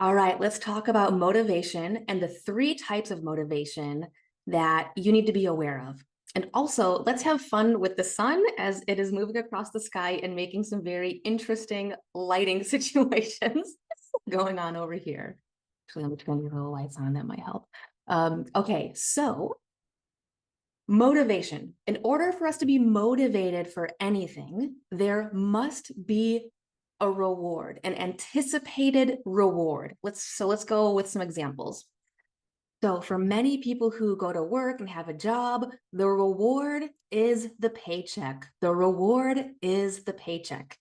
All right, let's talk about motivation and the three types of motivation that you need to be aware of. And also, let's have fun with the sun as it is moving across the sky and making some very interesting lighting situations going on over here. Actually, let me turn the little lights on, that might help. Okay, so motivation. In order for us to be motivated for anything, there must be a reward, an anticipated reward. Let's go with some examples. So for many people who go to work and have a job, the reward is the paycheck. The reward is the paycheck.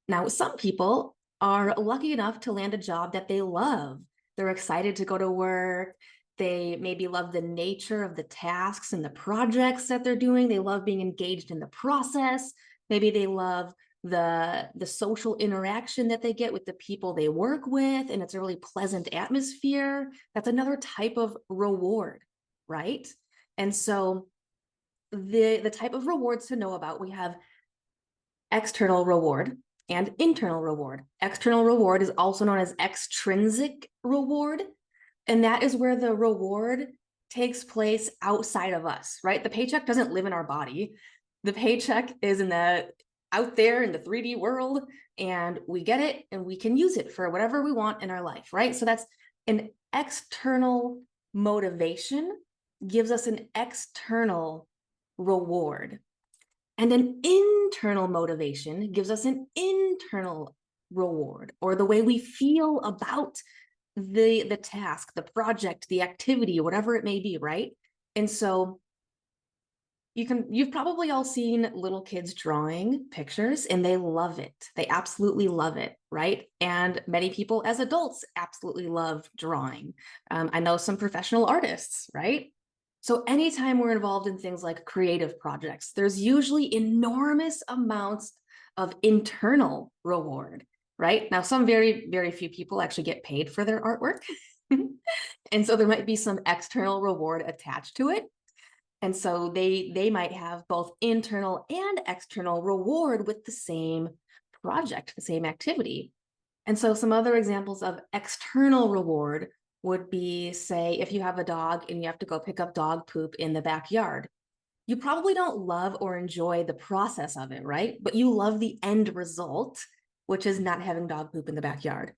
Now, some people are lucky enough to land a job that they love. They're excited to go to work. They maybe love the nature of the tasks and the projects that they're doing. They love being engaged in the process. Maybe they love the social interaction that they get with the people they work with, and it's a really pleasant atmosphere. That's another type of reward, right? And so the type of rewards to know about, we have external reward and internal reward. External reward is also known as extrinsic reward, and that is where the reward takes place outside of us, right? The paycheck doesn't live in our body. The paycheck is out there in the 3D world, and we get it and we can use it for whatever we want in our life, right? So that's an external motivation, gives us an external reward. And an internal motivation gives us an internal reward, or the way we feel about the task, the project, the activity, whatever it may be, right? And so you've probably all seen little kids drawing pictures and they love it. They absolutely love it, right? And many people as adults absolutely love drawing. I know some professional artists, right? So anytime we're involved in things like creative projects, there's usually enormous amounts of internal reward, right? Now, some very, very few people actually get paid for their artwork. And so there might be some external reward attached to it. And so they might have both internal and external reward with the same project, the same activity. And so some other examples of external reward would be, say, if you have a dog and you have to go pick up dog poop in the backyard. You probably don't love or enjoy the process of it, right? But you love the end result, which is not having dog poop in the backyard.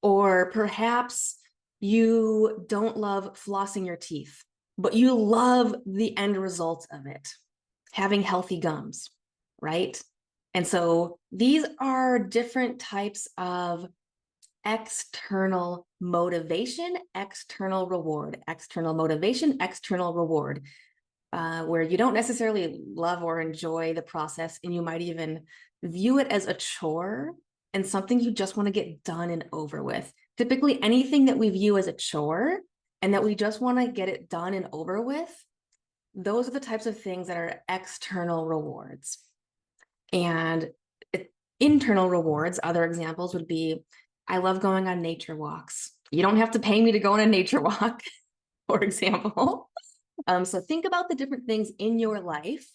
Or perhaps you don't love flossing your teeth, but you love the end result of it, having healthy gums, right? And so these are different types of external motivation, external reward, external motivation, external reward, where you don't necessarily love or enjoy the process, and you might even view it as a chore and something you just want to get done and over with. Typically, anything that we view as a chore and that we just want to get it done and over with, those are the types of things that are external rewards. And internal rewards, other examples would be, I love going on nature walks. You don't have to pay me to go on a nature walk, for example. So think about the different things in your life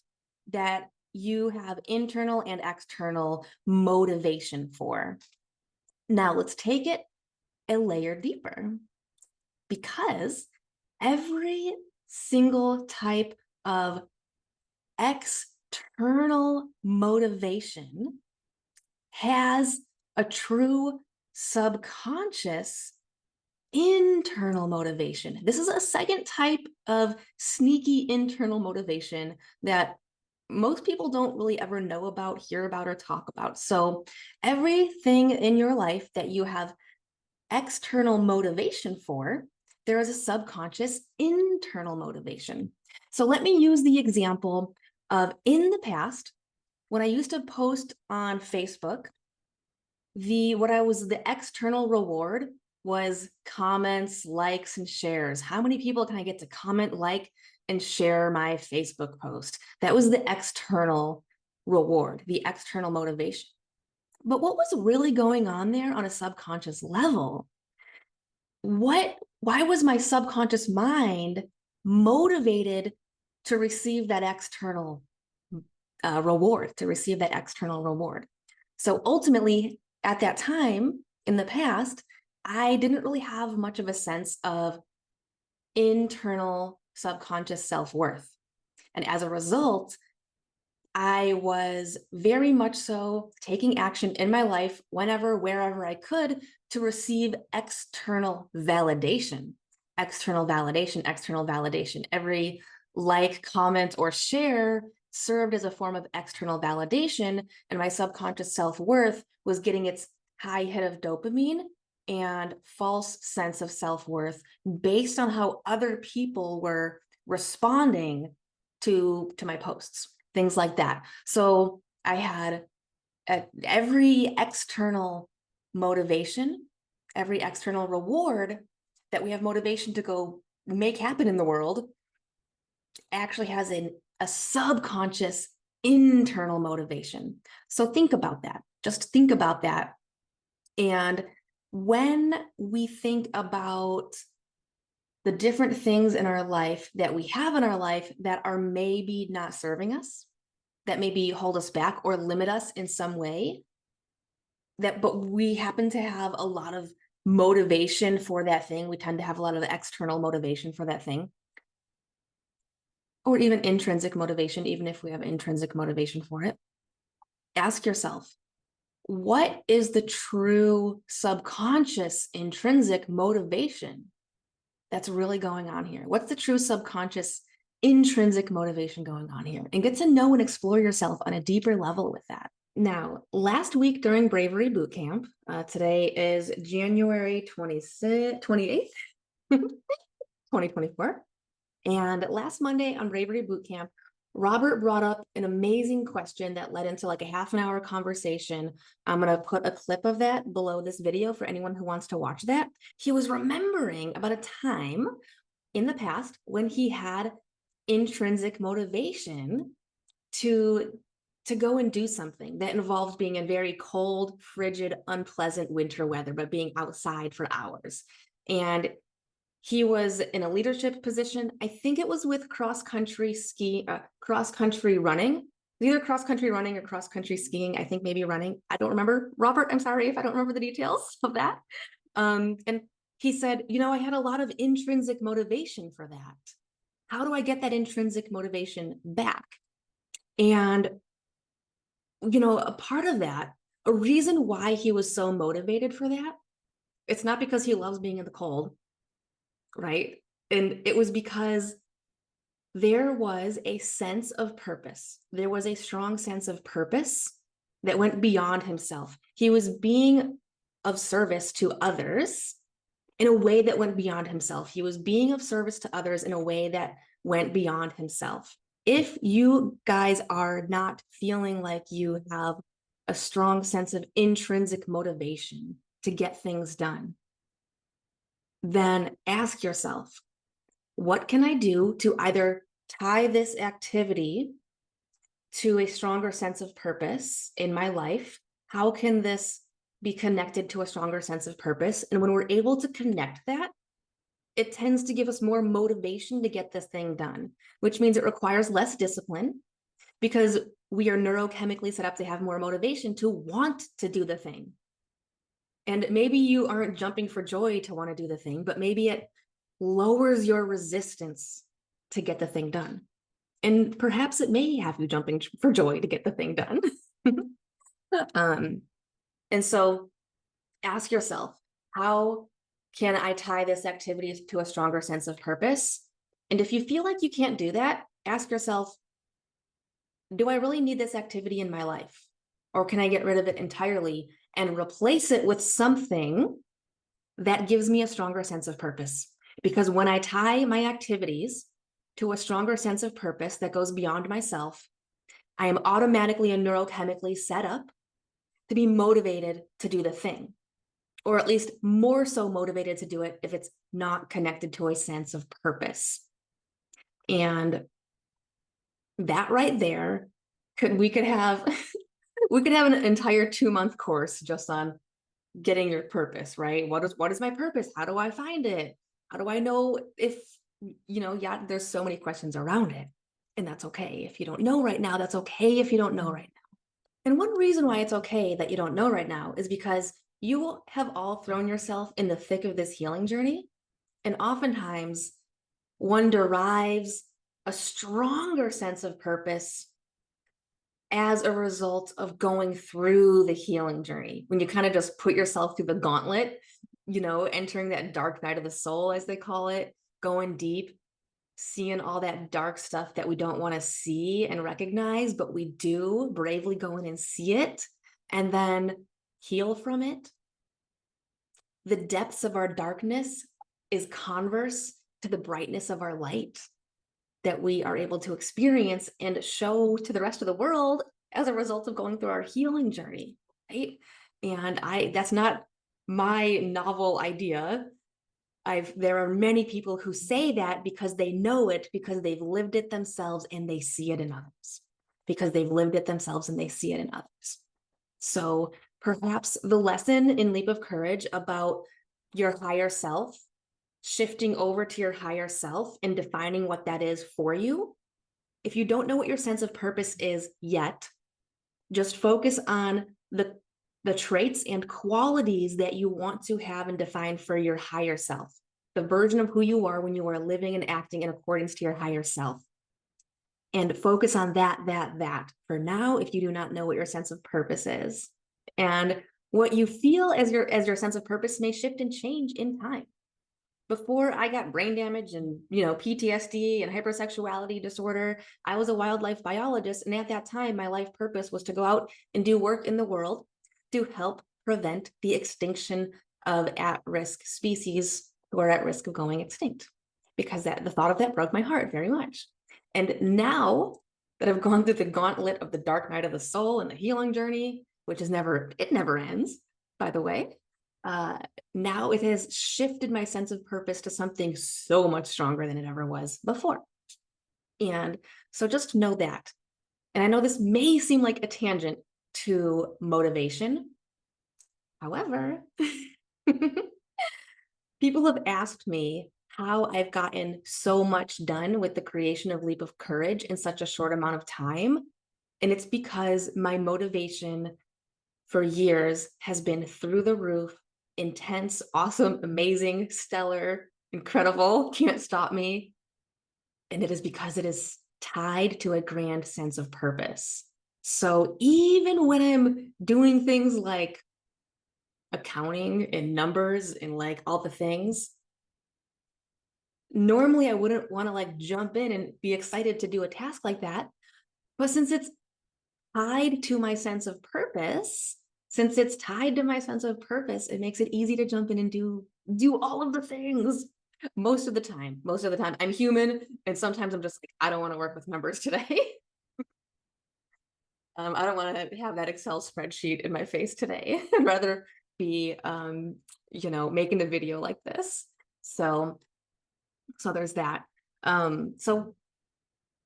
that you have internal and external motivation for. Now let's take it a layer deeper, because every single type of external motivation has a true subconscious internal motivation. This is a second type of sneaky internal motivation that most people don't really ever know about, hear about, or talk about. So everything in your life that you have external motivation for, there is a subconscious internal motivation. So let me use the example of, in the past, when I used to post on Facebook, the external reward was comments, likes, and shares. How many people can I get to comment, like, and share my Facebook post? That was the external reward, the external motivation. But what was really going on there on a subconscious level? Why was my subconscious mind motivated to receive that external reward, to receive that external reward? So ultimately, at that time in the past, I didn't really have much of a sense of internal subconscious self-worth. And as a result, I was very much so taking action in my life whenever, wherever I could to receive external validation, external validation, external validation. Every like, comment, or share served as a form of external validation, and my subconscious self-worth was getting its high hit of dopamine and false sense of self-worth based on how other people were responding to my posts, things like that. So I had every external motivation, every external reward that we have motivation to go make happen in the world actually has a subconscious internal motivation. So think about that. Just think about that. And when we think about the different things in our life that we have in our life that are maybe not serving us, that maybe hold us back or limit us in some way, but we happen to have a lot of motivation for that thing. We tend to have a lot of external motivation for that thing, or even intrinsic motivation, even if we have intrinsic motivation for it. Ask yourself, what is the true subconscious intrinsic motivation that's really going on here? What's the true subconscious intrinsic motivation going on here? And get to know and explore yourself on a deeper level with that. Now, last week during Bravery Bootcamp, today is January 28th, 2024. And last Monday on Bravery Bootcamp, Robert brought up an amazing question that led into like a half an hour conversation. I'm going to put a clip of that below this video for anyone who wants to watch that. He was remembering about a time in the past when he had intrinsic motivation to go and do something that involved being in very cold, frigid, unpleasant winter weather, but being outside for hours. And he was in a leadership position. I think it was with cross-country running, either cross-country running or cross-country skiing. I think maybe running. I don't remember. Robert, I'm sorry if I don't remember the details of that. And he said, I had a lot of intrinsic motivation for that. How do I get that intrinsic motivation back? And, a part of that, a reason why he was so motivated for that, it's not because he loves being in the cold, right? And it was because there was a sense of purpose. There was a strong sense of purpose that went beyond himself. He was being of service to others in a way that went beyond himself. He was being of service to others in a way that went beyond himself. If you guys are not feeling like you have a strong sense of intrinsic motivation to get things done, then ask yourself, what can I do to either tie this activity to a stronger sense of purpose in my life? How can this be connected to a stronger sense of purpose? And when we're able to connect that, it tends to give us more motivation to get this thing done, which means it requires less discipline because we are neurochemically set up to have more motivation to want to do the thing. And maybe you aren't jumping for joy to want to do the thing, but maybe it lowers your resistance to get the thing done. And perhaps it may have you jumping for joy to get the thing done. And so ask yourself, how can I tie this activity to a stronger sense of purpose? And if you feel like you can't do that, ask yourself, do I really need this activity in my life? Or can I get rid of it entirely and replace it with something that gives me a stronger sense of purpose? Because when I tie my activities to a stronger sense of purpose that goes beyond myself, I am automatically and neurochemically set up to be motivated to do the thing, or at least more so motivated to do it if it's not connected to a sense of purpose. And that right there, we could have an entire 2-month course just on getting your purpose, right? What is my purpose? How do I find it? How do I know if, there's so many questions around it. And that's okay. If you don't know right now, that's okay if you don't know right now. And one reason why it's okay that you don't know right now is because You have all thrown yourself in the thick of this healing journey. And oftentimes, one derives a stronger sense of purpose as a result of going through the healing journey. When you kind of just put yourself through the gauntlet, entering that dark night of the soul, as they call it, going deep, seeing all that dark stuff that we don't want to see and recognize, but we do bravely go in and see it and then heal from it. The depths of our darkness is converse to the brightness of our light that we are able to experience and show to the rest of the world as a result of going through our healing journey, right? And that's not my novel idea. There are many people who say that because they know it, because they've lived it themselves and they see it in others, because they've lived it themselves and they see it in others. So perhaps the lesson in Leap of Courage about your higher self, shifting over to your higher self and defining what that is for you. If you don't know what your sense of purpose is yet, just focus on the traits and qualities that you want to have and define for your higher self, the version of who you are when you are living and acting in accordance to your higher self. And focus on that for now, if you do not know what your sense of purpose is. And what you feel as your sense of purpose may shift and change in time. Before I got brain damage and, PTSD and hypersexuality disorder, I was a wildlife biologist. And at that time, my life purpose was to go out and do work in the world to help prevent the extinction of at-risk species who are at risk of going extinct, because the thought of that broke my heart very much. And now that I've gone through the gauntlet of the dark night of the soul and the healing journey, which never ends, by the way, now it has shifted my sense of purpose to something so much stronger than it ever was before. And so just know that. And I know this may seem like a tangent to motivation. However, people have asked me how I've gotten so much done with the creation of Leap of Courage in such a short amount of time. And it's because my motivation for years has been through the roof, intense, awesome, amazing, stellar, incredible, can't stop me. And it is because it is tied to a grand sense of purpose. So even when I'm doing things like accounting and numbers and like all the things, normally I wouldn't want to jump in and be excited to do a task like that. But since it's tied to my sense of purpose, it makes it easy to jump in and do all of the things. Most of the time, I'm human, and sometimes I'm just like, I don't want to work with numbers today. I don't want to have that Excel spreadsheet in my face today. I'd rather be, making a video like this. So there's that. So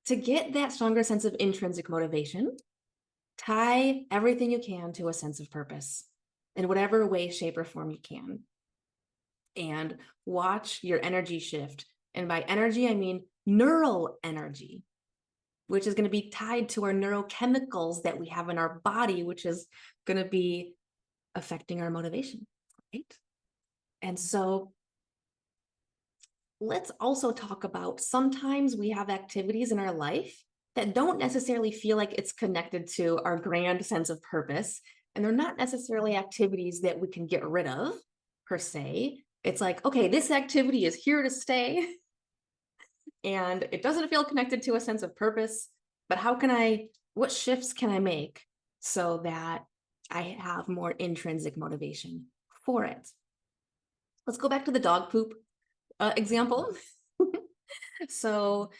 to get that stronger sense of intrinsic motivation, tie everything you can to a sense of purpose in whatever way, shape, or form you can. And watch your energy shift. And by energy, I mean neural energy, which is going to be tied to our neurochemicals that we have in our body, which is going to be affecting our motivation, right? And so let's also talk about, sometimes we have activities in our life that don't necessarily feel like it's connected to our grand sense of purpose. And they're not necessarily activities that we can get rid of per se. It's like, okay, this activity is here to stay and it doesn't feel connected to a sense of purpose, but what shifts can I make so that I have more intrinsic motivation for it? Let's go back to the dog poop example. So,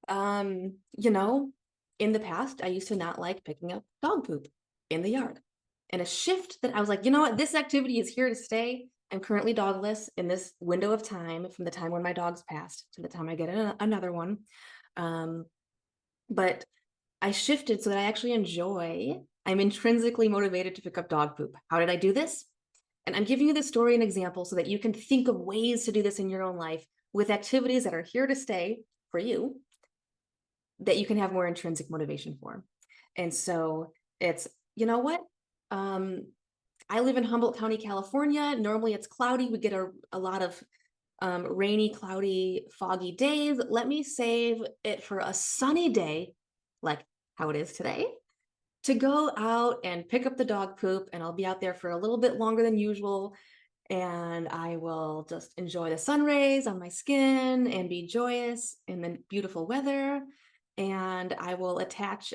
in the past, I used to not like picking up dog poop in the yard. And a shift that I was like, you know what, this activity is here to stay. I'm currently dogless in this window of time from the time when my dog's passed to the time I get another one. But I shifted so that I'm intrinsically motivated to pick up dog poop. How did I do this? And I'm giving you this story and example so that you can think of ways to do this in your own life with activities that are here to stay for you, that you can have more intrinsic motivation for. And so it's, you know what? I live in Humboldt County, California. Normally it's cloudy. We get a lot of rainy, cloudy, foggy days. Let me save it for a sunny day, like how it is today, to go out and pick up the dog poop. And I'll be out there for a little bit longer than usual. And I will just enjoy the sun rays on my skin and be joyous in the beautiful weather. And I will attach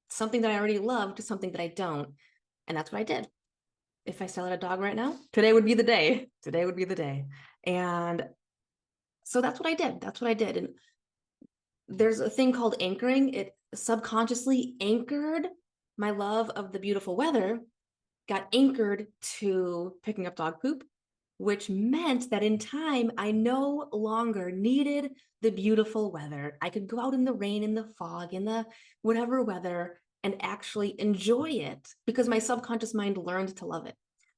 something that I already love to something that I don't. And that's what I did. If I still had a dog right now, today would be the day. Today would be the day. And so that's what I did. That's what I did. And there's a thing called anchoring. It subconsciously anchored my love of the beautiful weather, got anchored to picking up dog poop, which meant that in time, I no longer needed the beautiful weather. I could go out in the rain, in the fog, in the whatever weather, and actually enjoy it because my subconscious mind learned to love it.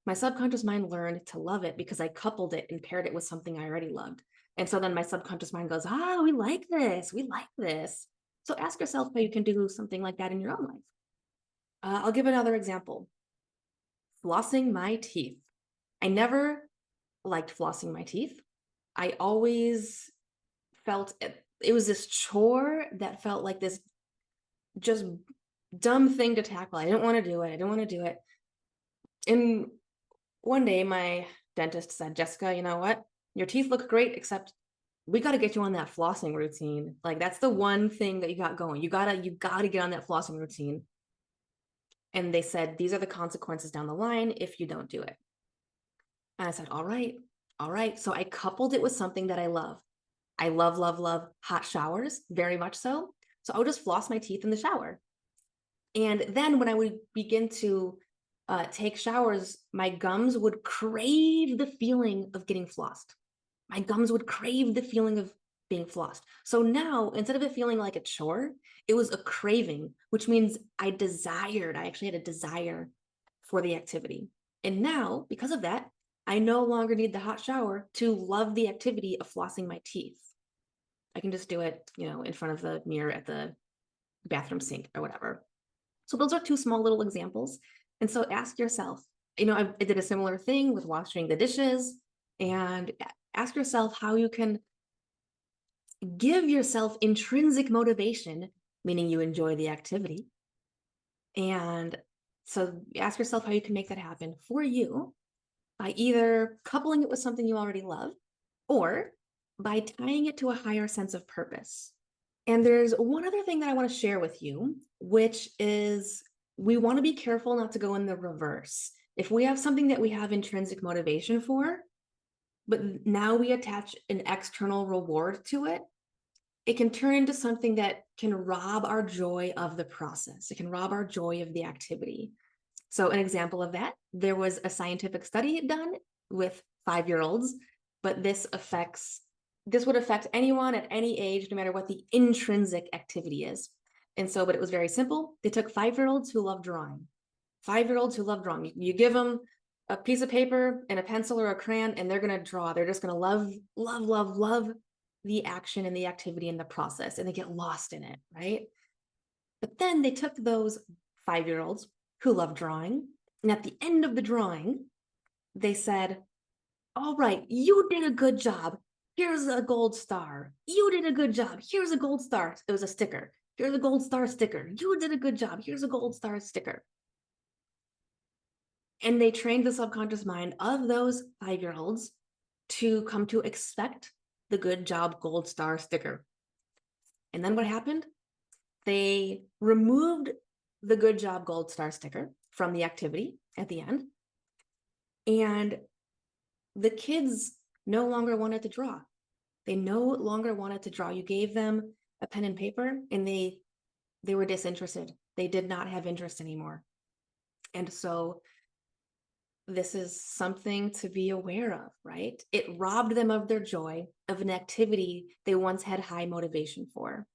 My subconscious mind learned to love it because I coupled it and paired it with something I already loved. And so then my subconscious mind goes, we like this. We like this. So ask yourself how you can do something like that in your own life. I'll give another example. Flossing my teeth. I never liked flossing my teeth. I always felt it was this chore that felt like this just dumb thing to tackle. I didn't want to do it. I didn't want to do it. And one day my dentist said, Jessica, you know what? Your teeth look great, except we got to get you on that flossing routine. Like that's the one thing that you got going. You gotta get on that flossing routine. And they said, these are the consequences down the line if you don't do it. And I said, all right. So I coupled it with something that I love. I love, love, love hot showers, very much so. So I would just floss my teeth in the shower. And then when I would begin to take showers, my gums would crave the feeling of getting flossed. My gums would crave the feeling of being flossed. So now, instead of it feeling like a chore, it was a craving, which means I actually had a desire for the activity. And now, because of that, I no longer need the hot shower to love the activity of flossing my teeth. I can just do it, in front of the mirror at the bathroom sink or whatever. So those are two small little examples. And so ask yourself, I did a similar thing with washing the dishes, and ask yourself how you can give yourself intrinsic motivation, meaning you enjoy the activity. And so ask yourself how you can make that happen for you by either coupling it with something you already love or by tying it to a higher sense of purpose. And there's one other thing that I want to share with you, which is we want to be careful not to go in the reverse. If we have something that we have intrinsic motivation for, but now we attach an external reward to it, it can turn into something that can rob our joy of the process. It can rob our joy of the activity. So an example of that, there was a scientific study done with 5-year-olds, but this would affect anyone at any age, no matter what the intrinsic activity is. And so, but it was very simple. They took 5-year-olds who love drawing. 5-year-olds who love drawing. You give them a piece of paper and a pencil or a crayon, and they're going to draw. They're just going to love, love, love, love the action and the activity and the process, and they get lost in it, right? But then they took those 5-year-olds who love drawing, and at the end of the drawing, they said, all right, you did a good job. Here's a gold star. You did a good job. Here's a gold star. It was a sticker. Here's a gold star sticker. You did a good job. Here's a gold star sticker. And they trained the subconscious mind of those 5-year-olds to come to expect the good job gold star sticker. And then what happened? They removed the good job gold star sticker from the activity at the end. And the kids no longer wanted to draw. They no longer wanted to draw. You gave them a pen and paper and they were disinterested. They did not have interest anymore. And so this is something to be aware of, right? It robbed them of their joy of an activity they once had high motivation for.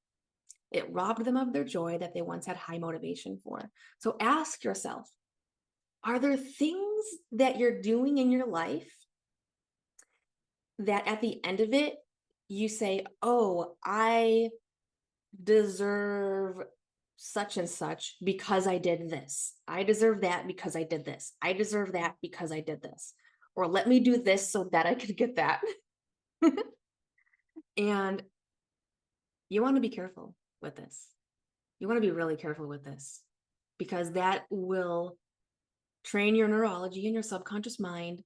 It robbed them of their joy that they once had high motivation for. So ask yourself, are there things that you're doing in your life that at the end of it, you say, oh, I deserve such and such because I did this. I deserve that because I did this. I deserve that because I did this. Or let me do this so that I could get that. And you want to be careful with this. You want to be really careful with this, because that will train your neurology and your subconscious mind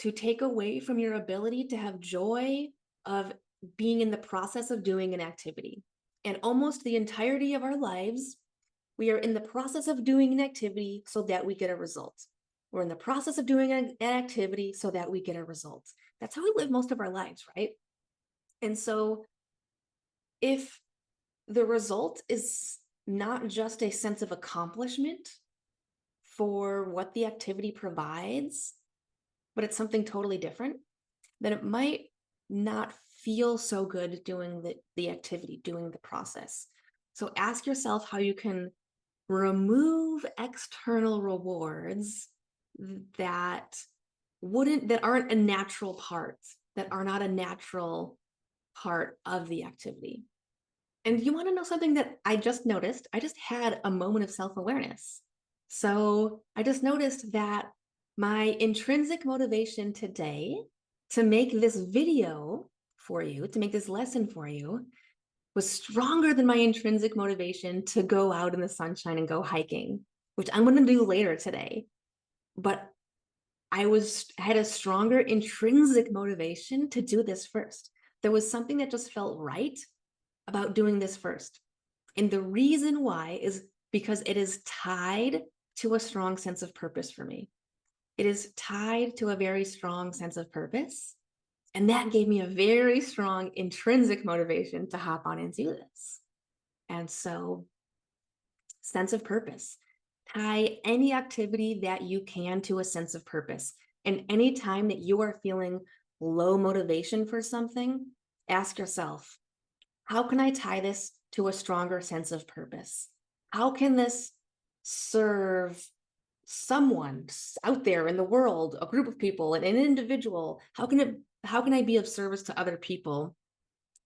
to take away from your ability to have joy of being in the process of doing an activity. And almost the entirety of our lives, we are in the process of doing an activity so that we get a result. We're in the process of doing an activity so that we get a result. That's how we live most of our lives, right? And so if the result is not just a sense of accomplishment for what the activity provides, but it's something totally different, then it might not feel so good doing the activity, doing the process. So ask yourself how you can remove external rewards that aren't a natural part, that are not a natural part of the activity. And you want to know something that I just noticed? I just had a moment of self-awareness. So I just noticed that my intrinsic motivation today to make this video for you, to make this lesson for you, was stronger than my intrinsic motivation to go out in the sunshine and go hiking, which I'm going to do later today. But I had a stronger intrinsic motivation to do this first. There was something that just felt right about doing this first. And the reason why is because it is tied to a strong sense of purpose for me. It is tied to a very strong sense of purpose. And that gave me a very strong intrinsic motivation to hop on and do this. And so, sense of purpose. Tie any activity that you can to a sense of purpose. And any time that you are feeling low motivation for something, ask yourself, how can I tie this to a stronger sense of purpose? How can this serve someone out there in the world, a group of people, an individual? How can I be of service to other people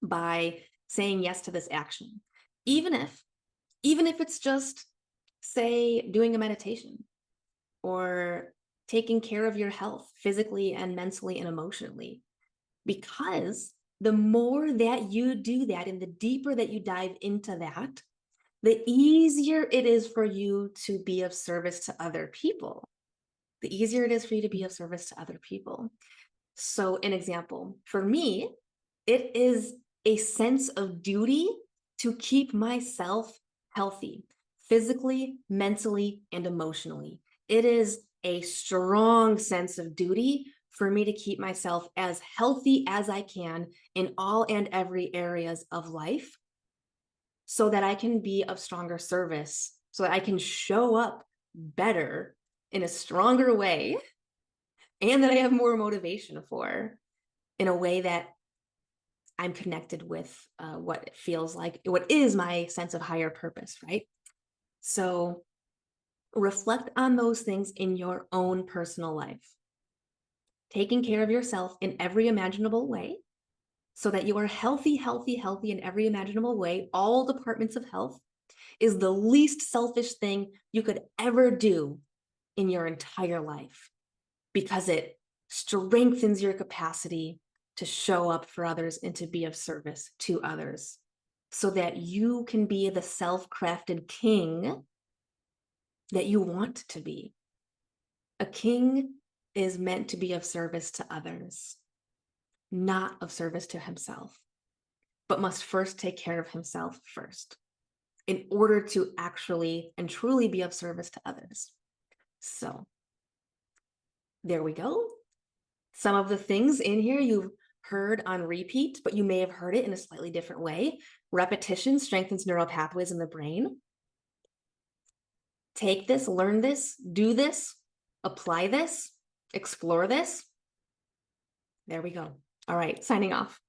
by saying yes to this action? Even if it's just, say, doing a meditation or taking care of your health physically and mentally and emotionally. Because the more that you do that and the deeper that you dive into that, the easier it is for you to be of service to other people. The easier it is for you to be of service to other people. So an example, for me, it is a sense of duty to keep myself healthy, physically, mentally, and emotionally. It is a strong sense of duty for me to keep myself as healthy as I can in all and every areas of life, so that I can be of stronger service, so that I can show up better in a stronger way, and that I have more motivation for, in a way that I'm connected with what it feels like, what is my sense of higher purpose, right? So reflect on those things in your own personal life. Taking care of yourself in every imaginable way so that you are healthy in every imaginable way, all departments of health, is the least selfish thing you could ever do in your entire life, because it strengthens your capacity to show up for others and to be of service to others, so that you can be the self-crafted king that you want to be. A king is meant to be of service to others, not of service to himself, but must first take care of himself first in order to actually and truly be of service to others. So there we go. Some of the things in here you've heard on repeat, but you may have heard it in a slightly different way. Repetition strengthens neural pathways in the brain. Take this, learn this, do this, apply this, explore this. There we go. All right, signing off.